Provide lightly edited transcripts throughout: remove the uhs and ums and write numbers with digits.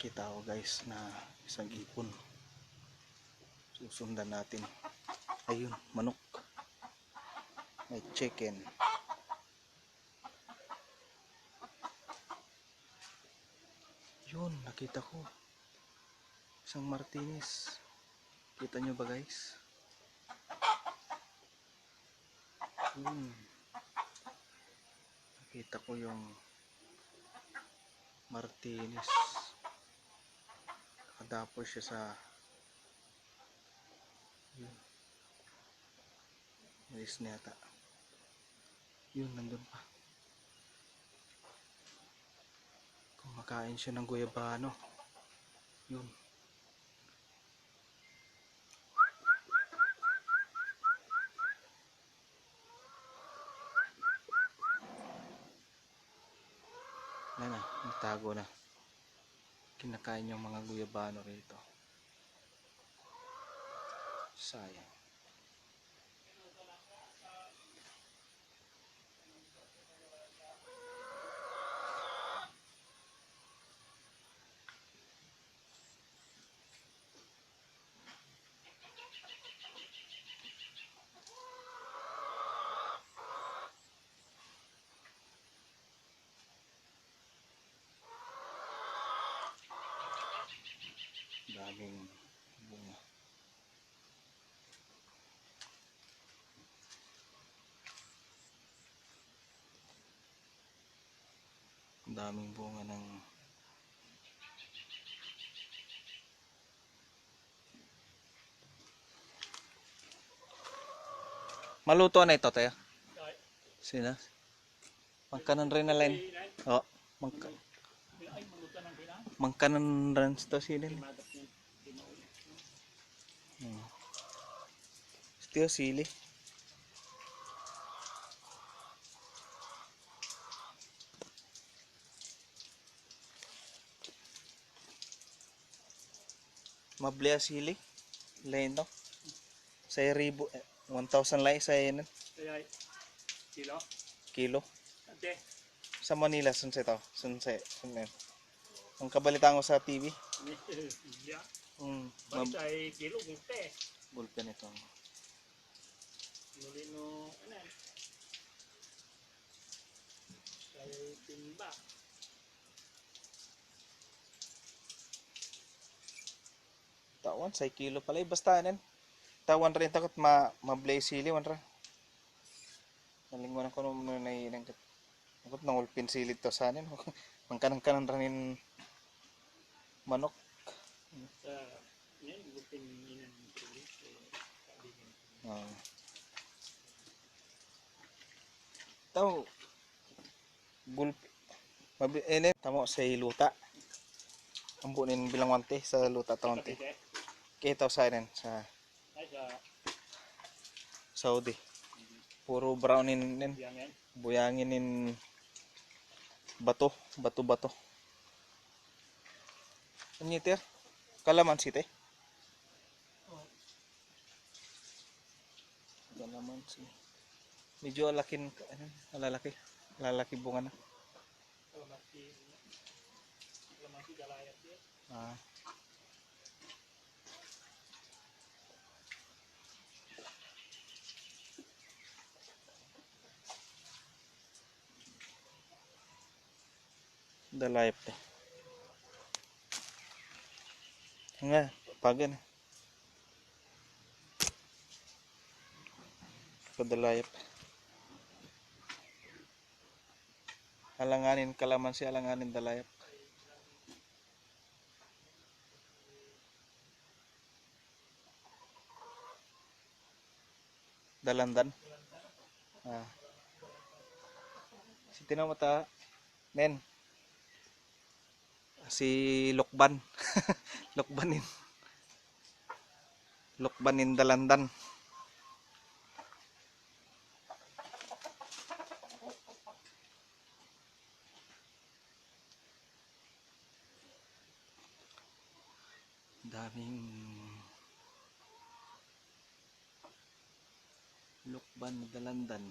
nakita ko guys na isang ipon. Susundan natin. Ayun, manok. May chicken. Yun, nakita ko. Isang Martinez. Kita nyo ba guys? Yun. Nakita ko yung Martinez. Nakadapos siya sa yun. Malis na yata. Yun, nandun pa. Kumakain siya ng guyabano. Yun. Yan na, natago na. Kinakain yung mga guyabano rito. Sayang. Daming bunga. Daming bunga ng maluto na ito tayo. Sina? Mangkanan rin na line. Oh, mangkanan rin ito sinin. Ito sili. Mablea sili. Lain to. Sa ribu 1,000 lai sa yan. Kilo? Kilo. Ate. Sa Manila, sunse to. Sunse. Ang kabalitaan ko sa TV. Ya. Basta ay kilo guste. Bulkan ito. Nulino, ano yan? Ay timba. Tawan, sa kilo pala. Basta yan. Tawan rin takot mablay sili. Wanra. Nalingwan ako nung nainangkat. Nakot nangulpin sili to sa anin. Mangkanang-kanang ranin manok. Sa yan, gupin inan tulis. Tao gulp ene tamo sa luta. Ambunin bilang wante sa luta taonte. Kita sa inen sa Saudi. Puro brownin nin. Buyangin nin bato. Ano ito? Kalamansi te. Kalamansi. Medyo alakin, lalaki bunga na. Kalamansi dalayat dia. Dalayap te. Nga, pagan. Padalayap. Alanganin kalamansi, alanganin dalayap. Dalandan. Si tinamata nen. Si Lokban. Lokbanin dalandan. Daming Lokban dalandan.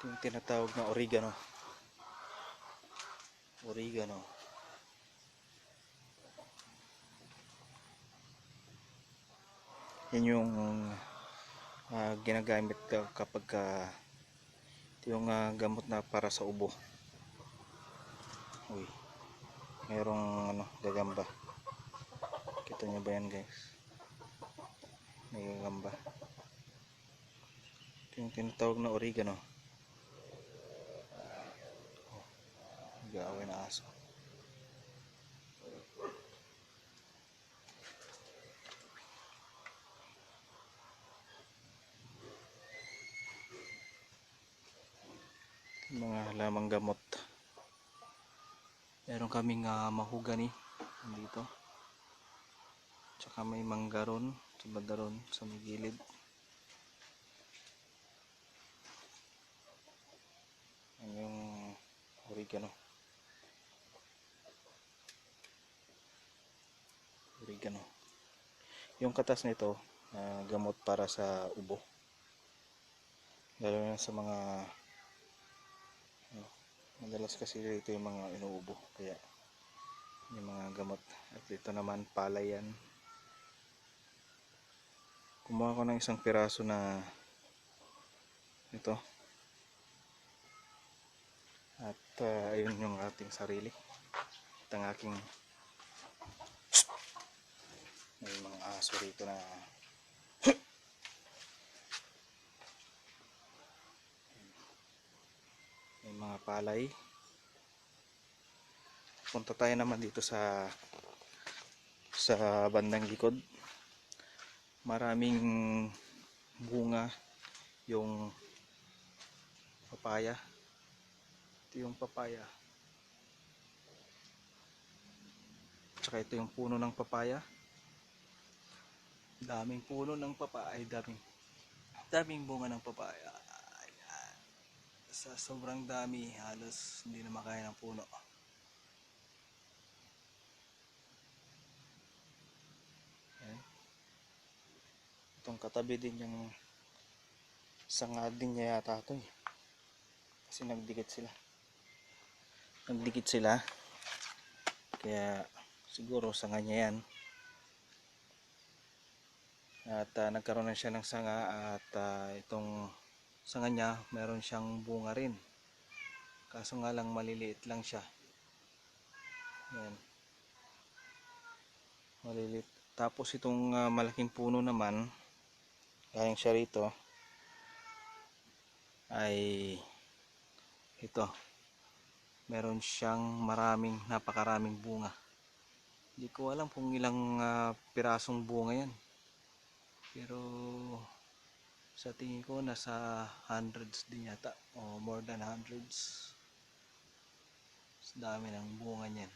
Yung tinatawag na oregano. Oregano. Yan yung ginagamit kapag ito yung gamot na para sa ubo. Uy, mayroong gagamba. Kita nyo ba yan, guys? May gagamba. Ito yung tinatawag na oregano. Nag-aaway na aso. Mga halamang gamot. Meron kaming mahogany dito. Tsaka may manggaron, sa badaron, sa may gilid. Yan yung oregano. Oregano. Yung katas nito, gamot para sa ubo. Lalo na sa mga madalas kasi dito yung mga inuubo, kaya yung mga gamot. At dito naman palay yan. Kumuha ko ng isang piraso na ito. At ayun yung ating sarili. At ang aking may mga aso rito na may mga palay. Punta tayo naman dito sa bandang likod. Maraming bunga yung papaya. Ito yung papaya. Tsaka ito yung puno ng papaya. Daming puno ng papaya. Daming bunga ng papaya. Ayan. Sa sobrang dami, halos hindi na makaya ng puno. Ayan. Itong katabi din yung sanga din niya yata ito eh. Kasi nagdikit sila. Kaya siguro sanga niya yan. At nagkaroon na siya ng sanga. At itong sanga niya meron siyang bunga rin. Kaso nga lang maliliit lang siya. Ayan. Maliliit. Tapos itong malaking puno naman, gayang siya rito, ay ito. Meron siyang napakaraming bunga. Hindi ko alam kung ilang pirasong bunga yan. Pero sa tingin ko nasa hundreds din yata. O more than hundreds. Dami ng bunga niyan.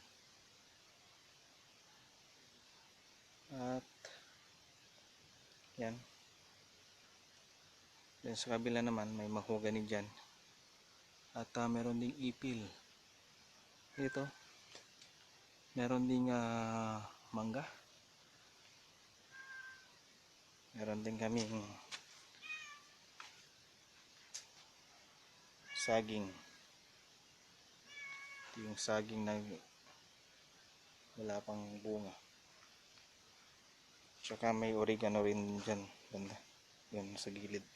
At yan. Then sa kabila naman may mahogany dyan. At meron ding ipil. Ito. Meron ding mangga. Meron din kaming saging. Ito yung saging na wala pang bunga. Tsaka may oregano rin dyan banda. Yan sa gilid.